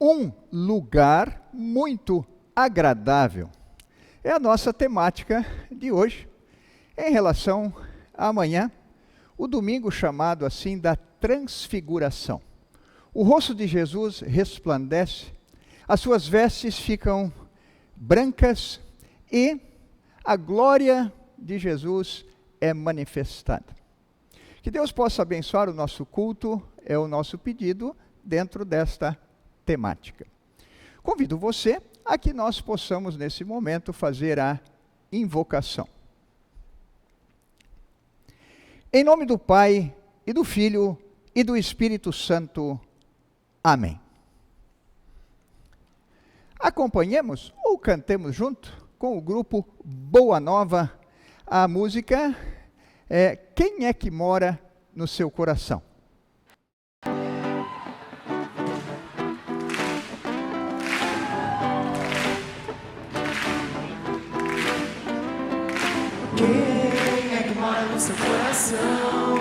um lugar muito agradável. É a nossa temática de hoje, em relação a amanhã, o domingo chamado assim da Transfiguração. O rosto de Jesus resplandece, as suas vestes ficam brancas e a glória de Jesus é manifestada. Que Deus possa abençoar o nosso culto, é o nosso pedido dentro desta temática. Convido você a que nós possamos nesse momento fazer a invocação. Em nome do Pai, e do Filho, e do Espírito Santo. Amém. Acompanhemos ou cantemos junto com o grupo Boa Nova a música Quem é que mora no seu coração? Quem é que mora no seu coração?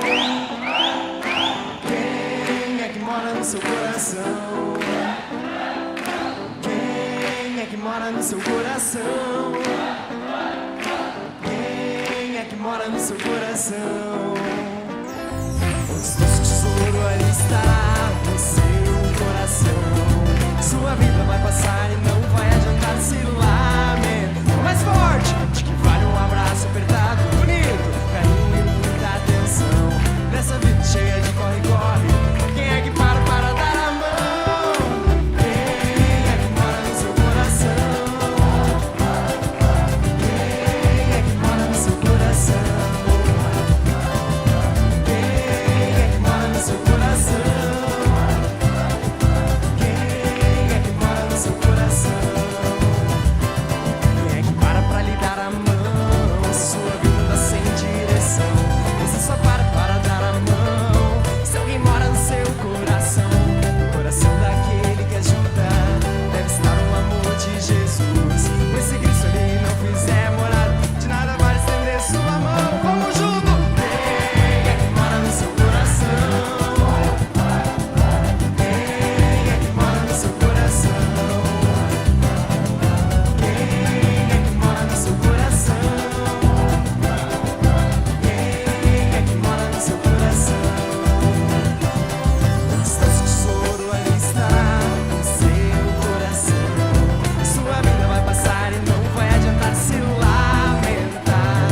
Quem é que mora no seu coração? Quem é que mora no seu coração? Quem é que mora no seu coração? Onde o tesouro ali está no seu coração. Sua vida vai passar e não vai adiantar se lamentar. Mais forte, de que vale um abraço apertado, bonito, carinho e muita atenção. Nessa vida cheia de corre-corre, quem é que para dar a mão? Quem é que mora no seu coração? Quem é que mora no seu coração? Quem é que mora no seu coração? Quem é que mora no seu coração? Quem é que para lhe dar a mão? Se sua vida tá sem direção, você só para dar a mão. Se alguém mora no seu coração, no coração daquele que ajuda, deve estar o amor de Jesus. Pois se Cristo ali não fizer morada, de nada vale estender sua mão. Vamos junto! Quem é que mora no seu coração? Quem é que mora no seu coração? Quem é que mora no seu coração? Quem é que mora no seu coração? Onde está o tesouro, ali está no seu coração. Sua vida vai passar e não vai adiantar se lamentar.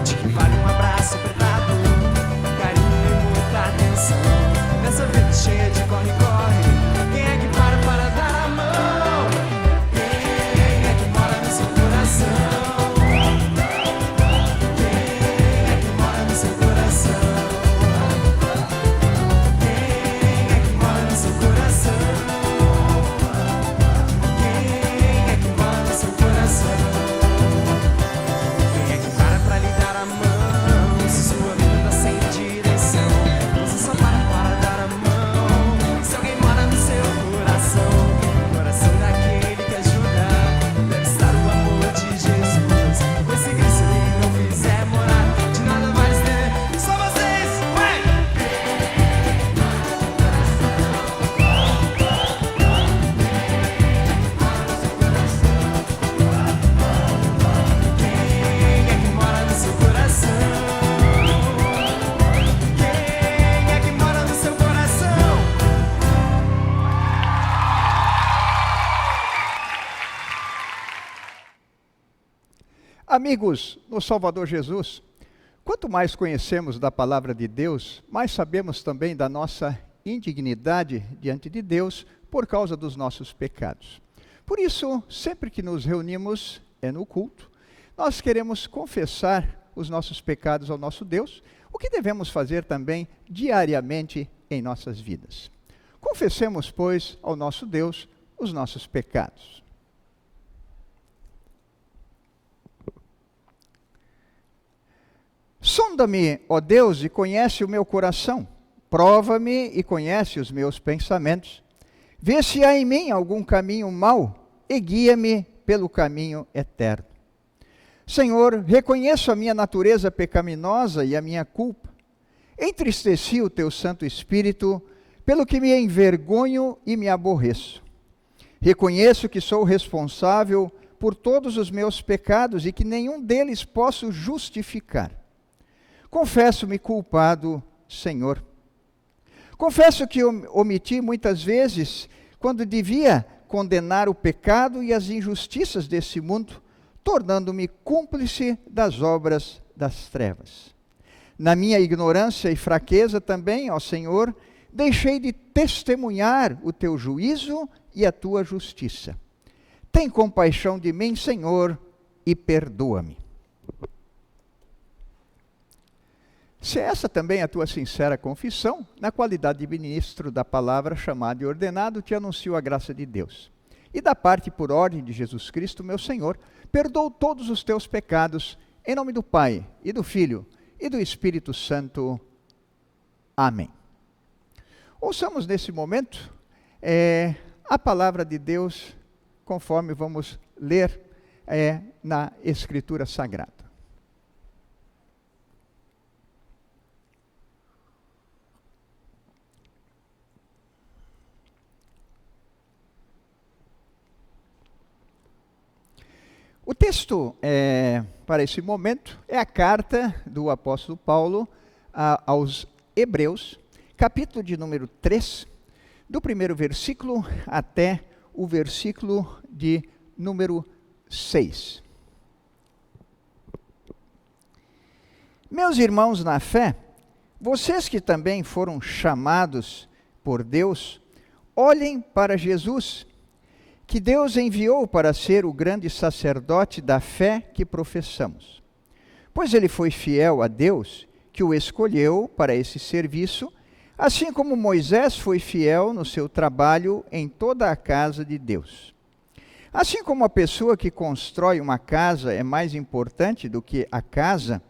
De que vale um abraço apertado, carinho e muita atenção. Nessa vida cheia de corre-corre, quem é que para dar a mão? Quem é que mora no seu coração? Quem é que mora no seu coração? Quem é que mora no seu coração? Quem é que mora no seu coração? Quem é que para lhe dar a mão? Se sua vida tá sem direção, você só para dar a mão. Se alguém mora no seu coração, no coração daquele que ajuda, deve estar o amor de Jesus. Pois se Cristo ele não fizer morar, de nada vai ser. Só vocês, ué! Quem é que mora no seu coração? Quem é que mora no seu coração? Amigos no Salvador Jesus, quanto mais conhecemos da palavra de Deus, mais sabemos também da nossa indignidade diante de Deus por causa dos nossos pecados. Por isso, sempre que nos reunimos no culto, nós queremos confessar os nossos pecados ao nosso Deus, o que devemos fazer também diariamente em nossas vidas. Confessemos, pois, ao nosso Deus os nossos pecados. Sonda-me, ó Deus, e conhece o meu coração. Prova-me e conhece os meus pensamentos. Vê se há em mim algum caminho mau e guia-me pelo caminho eterno. Senhor, reconheço a minha natureza pecaminosa e a minha culpa. Entristeci o teu Santo Espírito, pelo que me envergonho e me aborreço. Reconheço que sou responsável por todos os meus pecados e que nenhum deles posso justificar. Confesso-me culpado, Senhor. Confesso que omiti muitas vezes quando devia condenar o pecado e as injustiças desse mundo, tornando-me cúmplice das obras das trevas. Na minha ignorância e fraqueza também, ó Senhor, deixei de testemunhar o teu juízo e a tua justiça. Tem compaixão de mim, Senhor, e perdoa-me. Se essa também é a tua sincera confissão, na qualidade de ministro da palavra chamado e ordenado, te anuncio a graça de Deus. E da parte por ordem de Jesus Cristo, meu Senhor, perdoo todos os teus pecados, em nome do Pai, e do Filho, e do Espírito Santo. Amém. Ouçamos nesse momento a palavra de Deus, conforme vamos ler na Escritura Sagrada. O texto para esse momento é a carta do apóstolo Paulo aos Hebreus, capítulo de número 3, do primeiro versículo até o versículo de número 6. Meus irmãos na fé, vocês que também foram chamados por Deus, olhem para Jesus, que Deus enviou para ser o grande sacerdote da fé que professamos. Pois ele foi fiel a Deus, que o escolheu para esse serviço, assim como Moisés foi fiel no seu trabalho em toda a casa de Deus. Assim como a pessoa que constrói uma casa é mais importante do que a casa,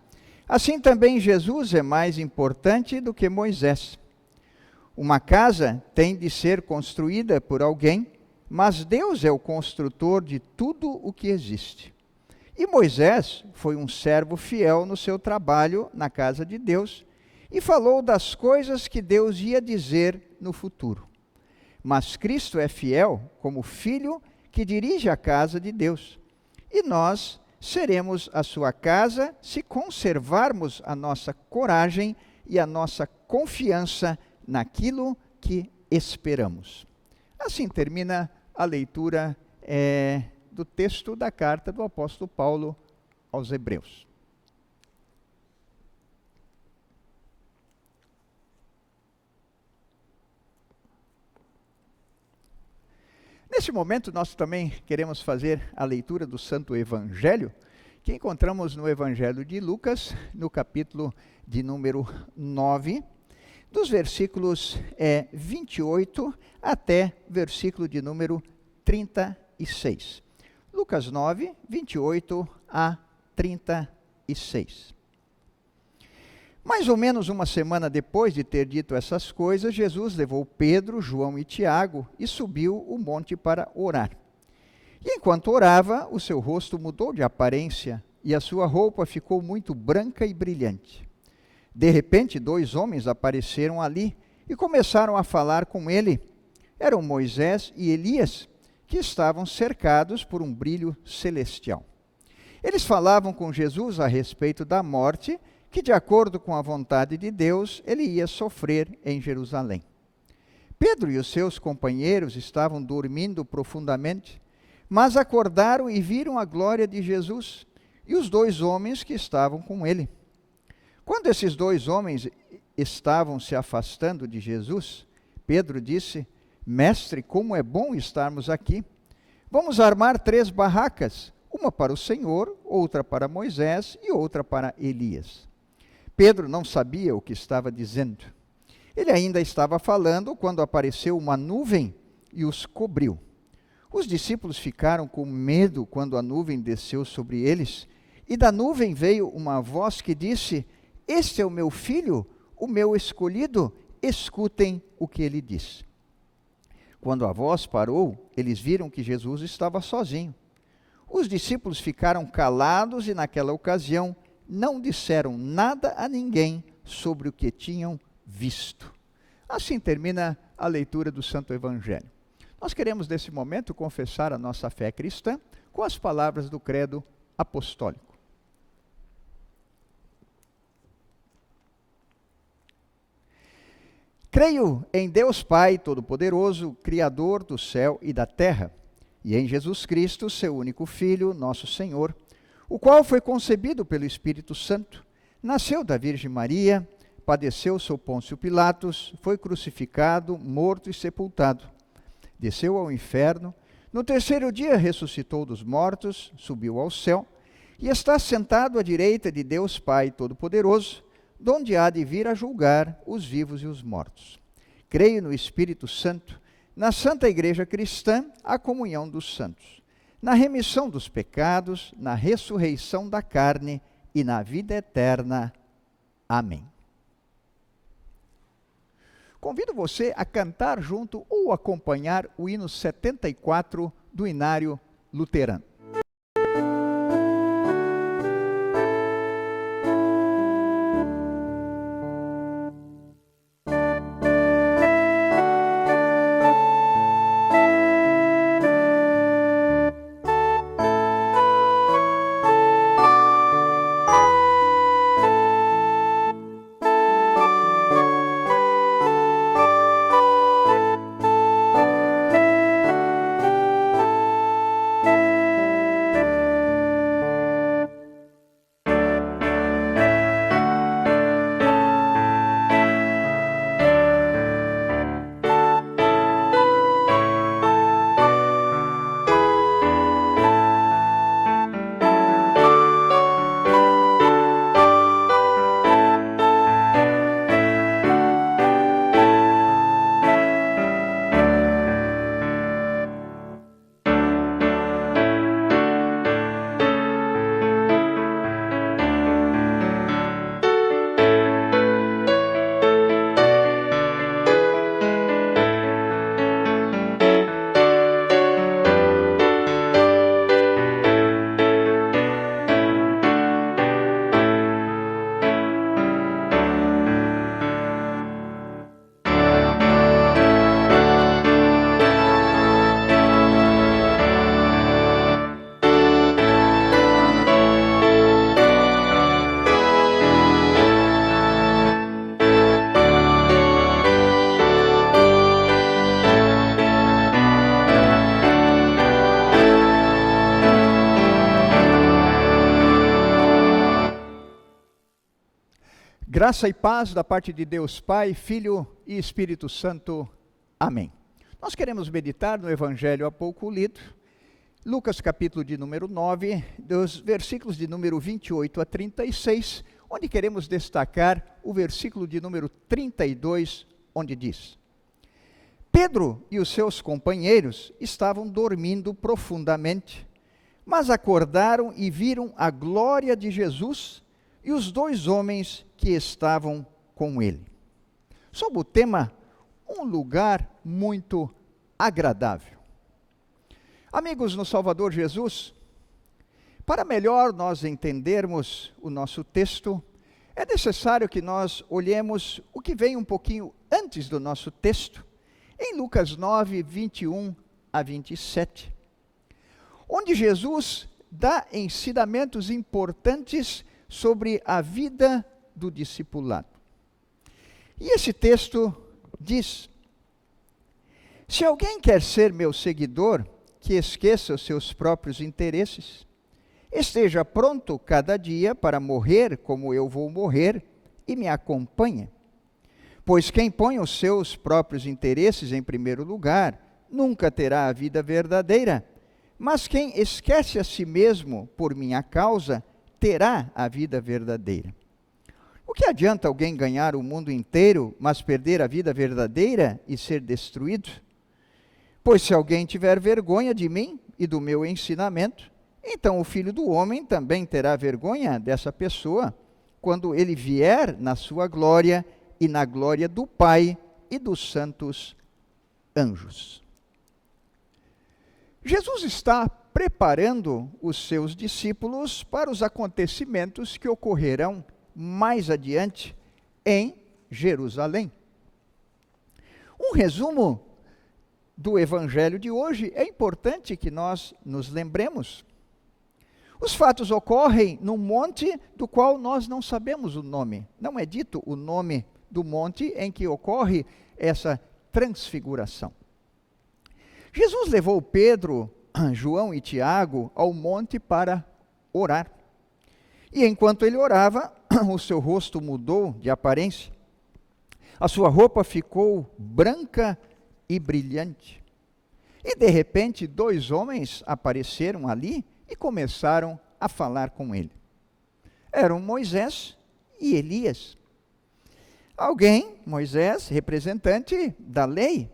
assim também Jesus é mais importante do que Moisés. Uma casa tem de ser construída por alguém, mas Deus é o construtor de tudo o que existe. E Moisés foi um servo fiel no seu trabalho na casa de Deus e falou das coisas que Deus ia dizer no futuro. Mas Cristo é fiel como filho que dirige a casa de Deus. E nós seremos a sua casa se conservarmos a nossa coragem e a nossa confiança naquilo que esperamos. Assim termina a leitura do texto da carta do apóstolo Paulo aos Hebreus. Nesse momento, nós também queremos fazer a leitura do Santo Evangelho, que encontramos no Evangelho de Lucas, no capítulo de número 9, dos versículos 28 até versículo de número 36. Lucas 9, 28 a 36. Mais ou menos uma semana depois de ter dito essas coisas, Jesus levou Pedro, João e Tiago e subiu o monte para orar. E enquanto orava, o seu rosto mudou de aparência e a sua roupa ficou muito branca e brilhante. De repente, 2 homens apareceram ali e começaram a falar com ele. Eram Moisés e Elias, que estavam cercados por um brilho celestial. Eles falavam com Jesus a respeito da morte, que, de acordo com a vontade de Deus, ele ia sofrer em Jerusalém. Pedro e os seus companheiros estavam dormindo profundamente, mas acordaram e viram a glória de Jesus e os 2 homens que estavam com ele. Quando esses 2 homens estavam se afastando de Jesus, Pedro disse: Mestre, como é bom estarmos aqui. Vamos armar 3 barracas, uma para o Senhor, outra para Moisés e outra para Elias. Pedro não sabia o que estava dizendo. Ele ainda estava falando quando apareceu uma nuvem e os cobriu. Os discípulos ficaram com medo quando a nuvem desceu sobre eles, e da nuvem veio uma voz que disse: Este é o meu filho, o meu escolhido, escutem o que ele diz. Quando a voz parou, eles viram que Jesus estava sozinho. Os discípulos ficaram calados e, naquela ocasião, não disseram nada a ninguém sobre o que tinham visto. Assim termina a leitura do Santo Evangelho. Nós queremos, nesse momento, confessar a nossa fé cristã com as palavras do credo apostólico. Creio em Deus Pai Todo-Poderoso, Criador do céu e da terra, e em Jesus Cristo, seu único Filho, nosso Senhor, o qual foi concebido pelo Espírito Santo, nasceu da Virgem Maria, padeceu sob Pôncio Pilatos, foi crucificado, morto e sepultado. Desceu ao inferno, no terceiro dia ressuscitou dos mortos, subiu ao céu, e está sentado à direita de Deus Pai Todo-Poderoso, donde há de vir a julgar os vivos e os mortos. Creio no Espírito Santo, na Santa Igreja Cristã, a comunhão dos santos, na remissão dos pecados, na ressurreição da carne e na vida eterna. Amém. Convido você a cantar junto ou acompanhar o hino 74 do Inário Luterano. Graça e paz da parte de Deus Pai, Filho e Espírito Santo. Amém. Nós queremos meditar no Evangelho há pouco lido, Lucas capítulo de número 9, dos versículos de número 28 a 36, onde queremos destacar o versículo de número 32, onde diz: Pedro e os seus companheiros estavam dormindo profundamente, mas acordaram e viram a glória de Jesus e os dois homens que estavam com ele. Sob o tema, um lugar muito agradável. Amigos no Salvador Jesus, para melhor nós entendermos o nosso texto, é necessário que nós olhemos o que vem um pouquinho antes do nosso texto, em Lucas 9, 21 a 27, onde Jesus dá ensinamentos importantes sobre a vida do discipulado. E esse texto diz: se alguém quer ser meu seguidor, que esqueça os seus próprios interesses, esteja pronto cada dia para morrer como eu vou morrer e me acompanhe. Pois quem põe os seus próprios interesses em primeiro lugar, nunca terá a vida verdadeira, mas quem esquece a si mesmo por minha causa, terá a vida verdadeira. O que adianta alguém ganhar o mundo inteiro, mas perder a vida verdadeira e ser destruído? Pois se alguém tiver vergonha de mim e do meu ensinamento, então o Filho do Homem também terá vergonha dessa pessoa, quando ele vier na sua glória e na glória do Pai e dos santos anjos. Jesus está preparando os seus discípulos para os acontecimentos que ocorrerão mais adiante em Jerusalém. Um resumo do evangelho de hoje, é importante que nós nos lembremos. Os fatos ocorrem num monte do qual nós não sabemos o nome. Não é dito o nome do monte em que ocorre essa transfiguração. Jesus levou Pedro, João e Tiago ao monte para orar. E enquanto ele orava, o seu rosto mudou de aparência. A sua roupa ficou branca e brilhante. E de repente, 2 homens apareceram ali e começaram a falar com ele. Eram Moisés e Elias. Moisés, representante da lei,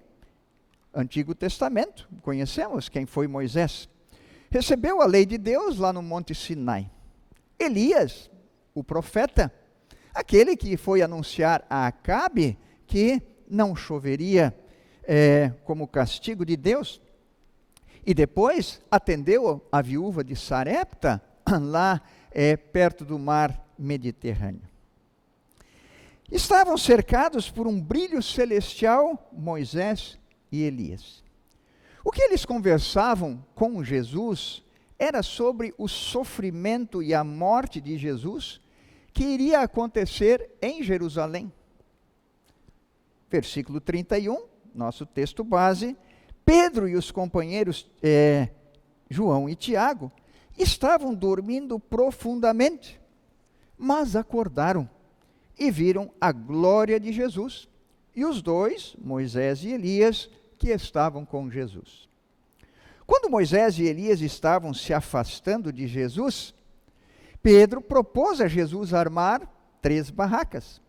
Antigo Testamento, conhecemos quem foi Moisés. Recebeu a lei de Deus lá no Monte Sinai. Elias, o profeta, aquele que foi anunciar a Acabe que não choveria como castigo de Deus. E depois atendeu a viúva de Sarepta, lá perto do mar Mediterrâneo. Estavam cercados por um brilho celestial, Moisés e Elias. O que eles conversavam com Jesus era sobre o sofrimento e a morte de Jesus que iria acontecer em Jerusalém. Versículo 31, nosso texto base. Pedro e os companheiros João e Tiago estavam dormindo profundamente, mas acordaram e viram a glória de Jesus e os 2, Moisés e Elias, que estavam com Jesus. Quando Moisés e Elias estavam se afastando de Jesus, Pedro propôs a Jesus armar 3 barracas,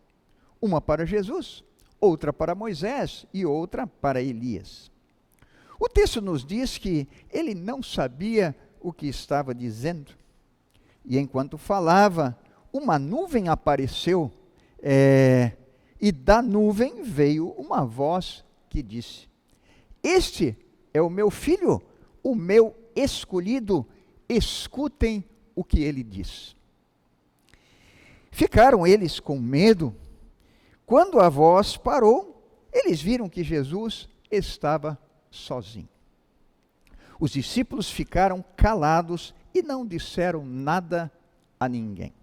uma para Jesus, outra para Moisés e outra para Elias. O texto nos diz que ele não sabia o que estava dizendo. E enquanto falava, uma nuvem apareceu, e da nuvem veio uma voz que disse: "Este é o meu filho, o meu escolhido, escutem o que ele diz." Ficaram eles com medo. Quando a voz parou, eles viram que Jesus estava sozinho. Os discípulos ficaram calados e não disseram nada a ninguém.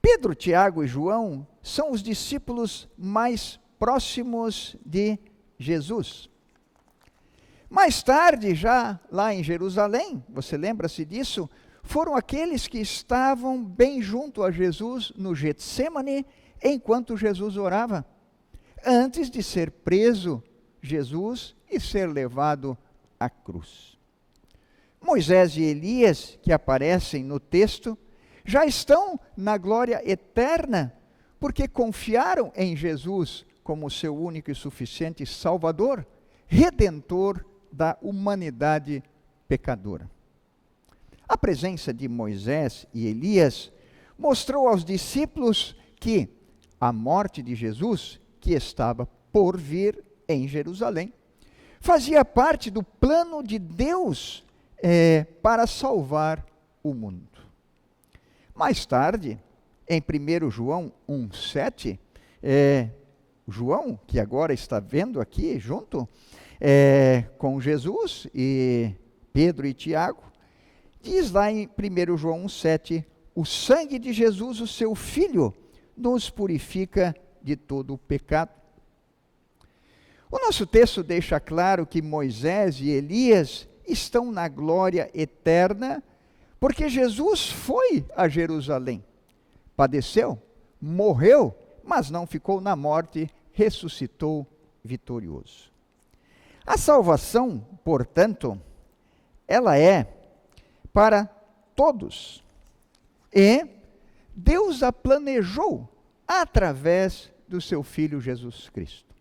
Pedro, Tiago e João são os discípulos mais próximos de Jesus. Mais tarde, já lá em Jerusalém, você lembra-se disso? Foram aqueles que estavam bem junto a Jesus no Getsêmani, enquanto Jesus orava, antes de ser preso Jesus e ser levado à cruz. Moisés e Elias, que aparecem no texto, já estão na glória eterna, porque confiaram em Jesus como seu único e suficiente Salvador, Redentor da humanidade pecadora. A presença de Moisés e Elias mostrou aos discípulos que a morte de Jesus, que estava por vir em Jerusalém, fazia parte do plano de Deus para salvar o mundo. Mais tarde, em 1 João 1,7, João, que agora está vendo aqui junto com Jesus e Pedro e Tiago, diz lá em 1 João 1,7, o sangue de Jesus, o seu Filho, nos purifica de todo o pecado. O nosso texto deixa claro que Moisés e Elias estão na glória eterna, porque Jesus foi a Jerusalém, padeceu, morreu, mas não ficou na morte, ressuscitou vitorioso. A salvação, portanto, ela é para todos. E Deus a planejou através do seu Filho Jesus Cristo.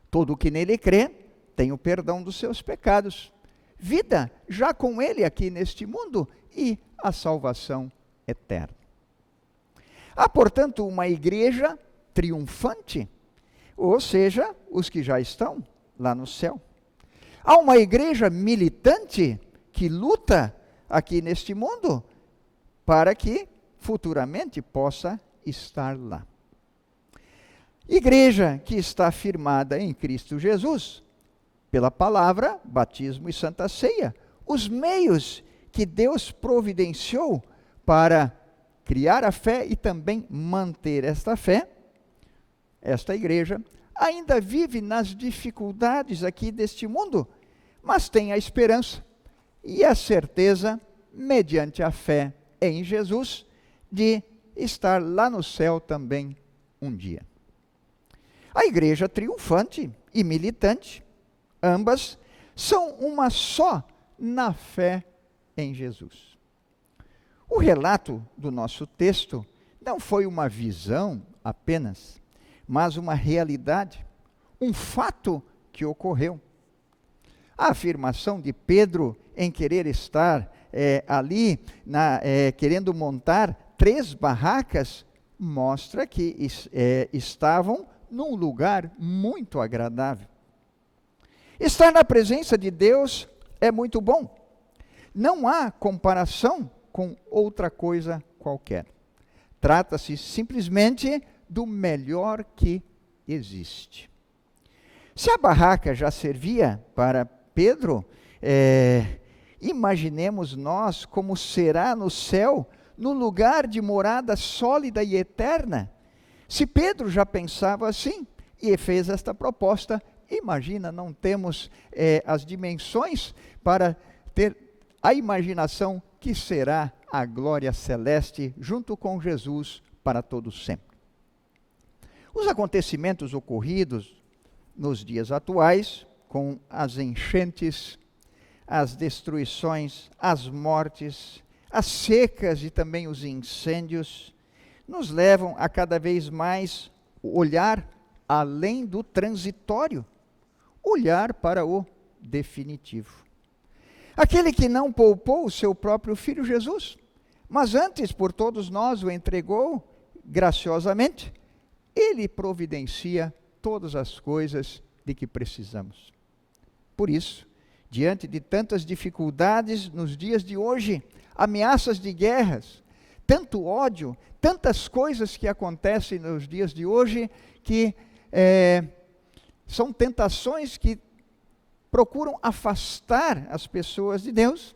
Todo o que nele crê tem o perdão dos seus pecados, vida já com ele aqui neste mundo e a salvação eterna. Há, portanto, uma igreja triunfante, ou seja, os que já estão lá no céu. Há uma igreja militante que luta aqui neste mundo para que futuramente possa estar lá. Igreja que está firmada em Cristo Jesus, pela palavra, batismo e santa ceia, os meios que Deus providenciou para criar a fé e também manter esta fé, esta igreja ainda vive nas dificuldades aqui deste mundo, mas tem a esperança e a certeza, mediante a fé em Jesus, de estar lá no céu também um dia. A igreja triunfante e militante, ambas, são uma só na fé em Jesus. O relato do nosso texto não foi uma visão apenas, mas uma realidade, um fato que ocorreu. A afirmação de Pedro em querer estar ali, querendo montar 3 barracas, mostra que estavam num lugar muito agradável. Estar na presença de Deus é muito bom. Não há comparação com outra coisa qualquer. Trata-se simplesmente do melhor que existe. Se a barraca já servia para Pedro, imaginemos nós como será no céu, no lugar de morada sólida e eterna. Se Pedro já pensava assim e fez esta proposta, imagina, não temos as dimensões para ter a imaginação que será a glória celeste junto com Jesus para todos sempre. Os acontecimentos ocorridos nos dias atuais, com as enchentes, as destruições, as mortes, as secas e também os incêndios, nos levam a cada vez mais olhar além do transitório, olhar para o definitivo. Aquele que não poupou o seu próprio Filho Jesus, mas antes por todos nós o entregou graciosamente, ele providencia todas as coisas de que precisamos. Por isso, diante de tantas dificuldades nos dias de hoje, ameaças de guerras, tanto ódio, tantas coisas que acontecem nos dias de hoje, que são tentações que procuram afastar as pessoas de Deus,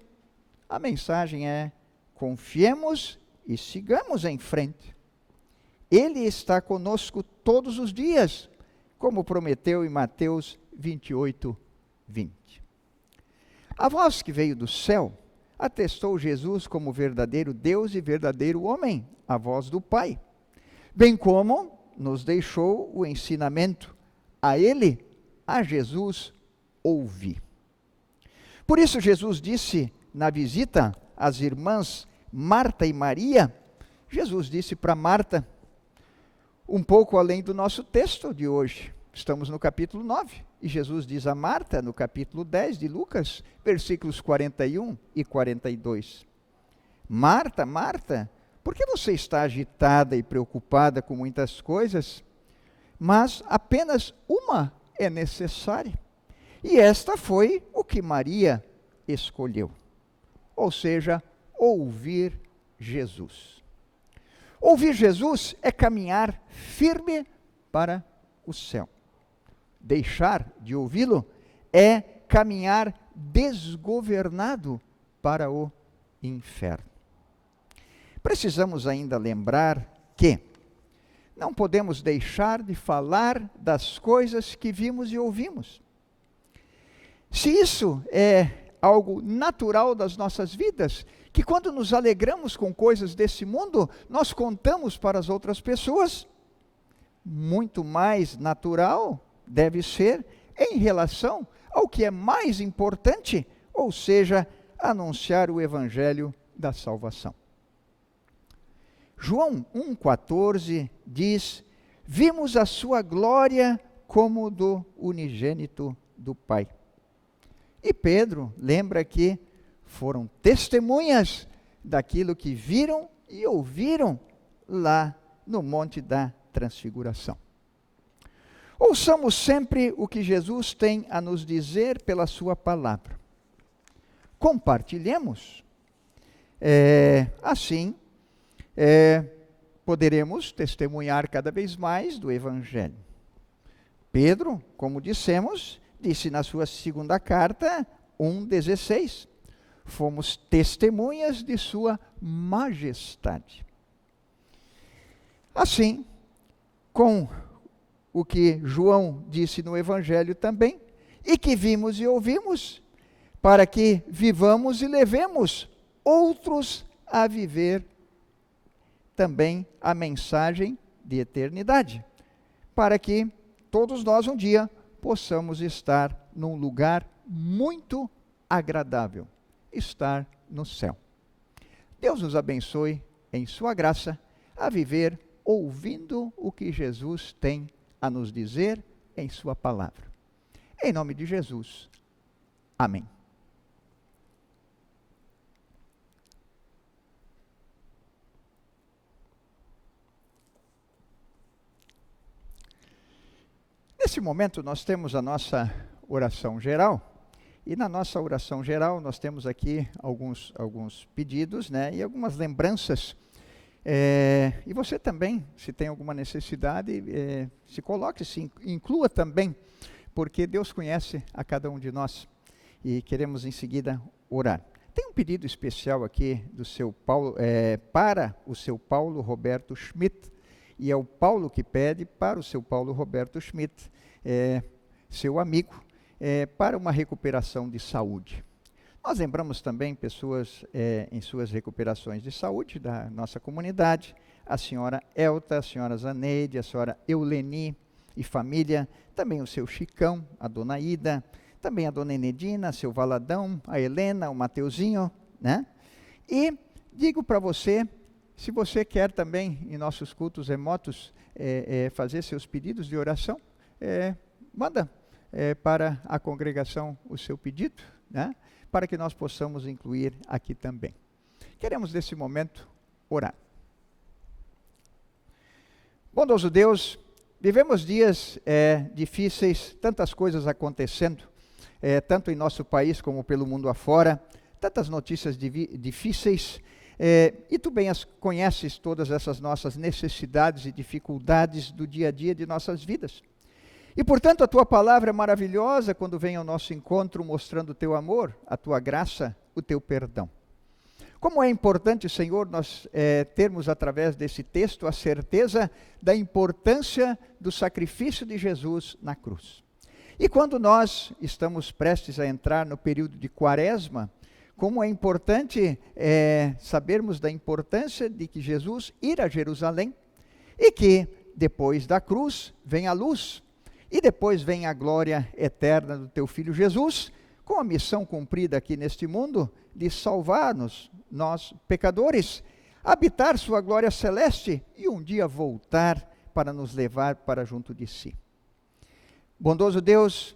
a mensagem é: confiemos e sigamos em frente. Ele está conosco todos os dias, como prometeu em Mateus 28, 20. A voz que veio do céu atestou Jesus como verdadeiro Deus e verdadeiro homem, a voz do Pai, bem como nos deixou o ensinamento: a Ele, a Jesus, ouvi. Por isso Jesus disse na visita às irmãs Marta e Maria, Jesus disse para Marta, um pouco além do nosso texto de hoje, estamos no capítulo 9, e Jesus diz a Marta, no capítulo 10 de Lucas, versículos 41 e 42. Marta, Marta, por que você está agitada e preocupada com muitas coisas? Mas apenas uma é necessária. E esta foi o que Maria escolheu. Ou seja, ouvir Jesus. Ouvir Jesus é caminhar firme para o céu. Deixar de ouvi-lo é caminhar desgovernado para o inferno. Precisamos ainda lembrar que não podemos deixar de falar das coisas que vimos e ouvimos. Se isso é algo natural das nossas vidas, que quando nos alegramos com coisas desse mundo, nós contamos para as outras pessoas, muito mais natural deve ser em relação ao que é mais importante, ou seja, anunciar o evangelho da salvação. João 1,14 diz: vimos a sua glória como do unigênito do Pai. E Pedro lembra que foram testemunhas daquilo que viram e ouviram lá no Monte da Transfiguração. Ouçamos sempre o que Jesus tem a nos dizer pela sua palavra. Compartilhemos. Assim, poderemos testemunhar cada vez mais do Evangelho. Pedro, como dissemos, disse na sua segunda carta, 1,16, fomos testemunhas de sua majestade. Assim, com o que João disse no Evangelho também, e que vimos e ouvimos, para que vivamos e levemos outros a viver também a mensagem de eternidade, para que todos nós um dia possamos estar num lugar muito agradável, estar no céu. Deus nos abençoe em sua graça a viver ouvindo o que Jesus tem a nos dizer em sua palavra. Em nome de Jesus. Amém. Nesse momento nós temos a nossa oração geral, e na nossa oração geral nós temos aqui alguns pedidos, né, e algumas lembranças. E você também, se tem alguma necessidade, se coloque, se inclua também, porque Deus conhece a cada um de nós, e queremos em seguida orar. Tem um pedido especial aqui do seu Paulo, para o seu Paulo Roberto Schmidt, e é o Paulo que pede para o seu Paulo Roberto Schmidt, seu amigo, para uma recuperação de saúde. Nós lembramos também pessoas em suas recuperações de saúde da nossa comunidade, a senhora Elta, a senhora Zaneide, a senhora Euleni e família, também o seu Chicão, a dona Ida, também a dona Enedina, seu Valadão, a Helena, o Mateuzinho, né? E digo para você, se você quer também, em nossos cultos remotos, fazer seus pedidos de oração, manda para a congregação o seu pedido, né? Para que nós possamos incluir aqui também. Queremos, nesse momento, orar. Bondoso Deus, vivemos dias difíceis, tantas coisas acontecendo, tanto em nosso país como pelo mundo afora, tantas notícias difíceis, e Tu bem as conheces, todas essas nossas necessidades e dificuldades do dia a dia de nossas vidas. E, portanto, a Tua palavra é maravilhosa quando vem ao nosso encontro mostrando o Teu amor, a Tua graça, o Teu perdão. Como é importante, Senhor, nós termos através desse texto a certeza da importância do sacrifício de Jesus na cruz. E quando nós estamos prestes a entrar no período de Quaresma, como é importante sabermos da importância de que Jesus ir a Jerusalém e que depois da cruz vem a luz e depois vem a glória eterna do Teu Filho Jesus, com a missão cumprida aqui neste mundo de salvar-nos, nós pecadores, habitar Sua glória celeste e um dia voltar para nos levar para junto de Si. Bondoso Deus,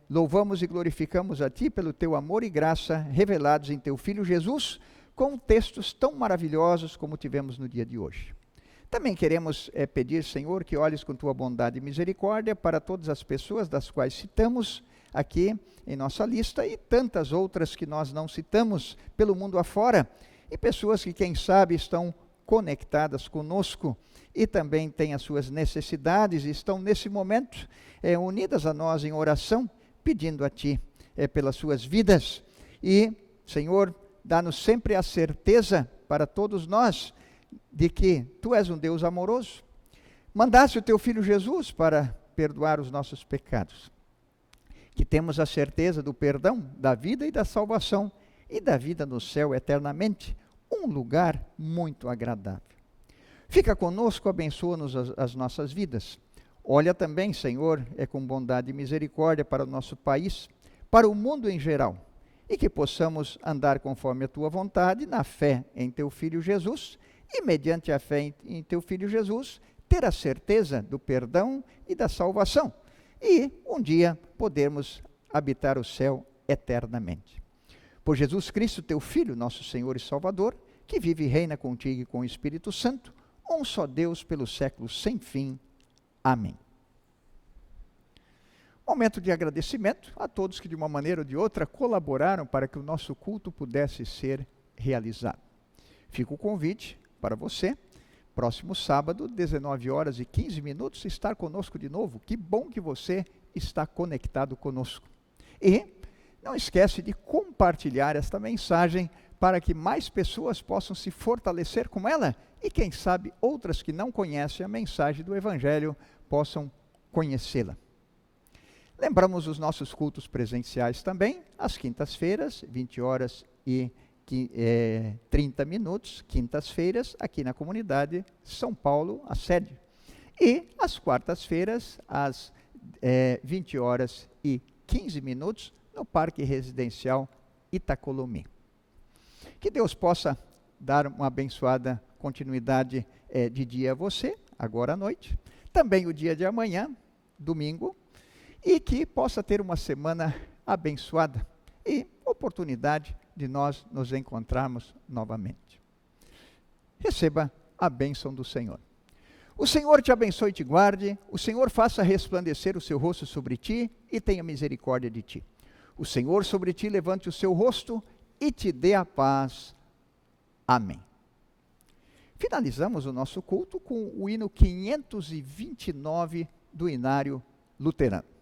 louvamos e glorificamos a Ti pelo Teu amor e graça revelados em Teu Filho Jesus, com textos tão maravilhosos como tivemos no dia de hoje. Também queremos pedir, Senhor, que olhes com Tua bondade e misericórdia para todas as pessoas das quais citamos aqui em nossa lista e tantas outras que nós não citamos pelo mundo afora, e pessoas que, quem sabe, estão conectadas conosco e também têm as suas necessidades e estão nesse momento unidas a nós em oração, pedindo a Ti pelas suas vidas. E, Senhor, dá-nos sempre a certeza para todos nós de que Tu és um Deus amoroso. Mandaste o Teu Filho Jesus para perdoar os nossos pecados. Que temos a certeza do perdão, da vida e da salvação e da vida no céu eternamente, um lugar muito agradável. Fica conosco, abençoa-nos as nossas vidas. Olha também, Senhor, com bondade e misericórdia para o nosso país, para o mundo em geral, e que possamos andar conforme a Tua vontade, na fé em Teu Filho Jesus, e mediante a fé em Teu Filho Jesus, ter a certeza do perdão e da salvação, e um dia podermos habitar o céu eternamente. Por Jesus Cristo, Teu Filho, nosso Senhor e Salvador, que vive e reina contigo e com o Espírito Santo, um só Deus pelos séculos sem fim. Amém. Momento de agradecimento a todos que de uma maneira ou de outra colaboraram para que o nosso culto pudesse ser realizado. Fica o convite para você, próximo sábado, 19 horas e 15 minutos, estar conosco de novo. Que bom que você está conectado conosco. E não esquece de compartilhar esta mensagem para que mais pessoas possam se fortalecer com ela e, quem sabe, outras que não conhecem a mensagem do Evangelho possam conhecê-la. Lembramos os nossos cultos presenciais também, às quintas-feiras, 20 horas e 30 minutos, quintas-feiras, aqui na comunidade São Paulo, a sede. E às quartas-feiras, às 20 horas e 15 minutos, no Parque Residencial Itacolomi. Que Deus possa dar uma abençoada continuidade de dia a você, agora à noite, também o dia de amanhã, domingo, e que possa ter uma semana abençoada e oportunidade de nós nos encontrarmos novamente. Receba a bênção do Senhor. O Senhor te abençoe e te guarde, o Senhor faça resplandecer o seu rosto sobre ti e tenha misericórdia de ti. O Senhor sobre ti levante o seu rosto e te dê a paz. Amém. Finalizamos o nosso culto com o hino 529 do Inário Luterano.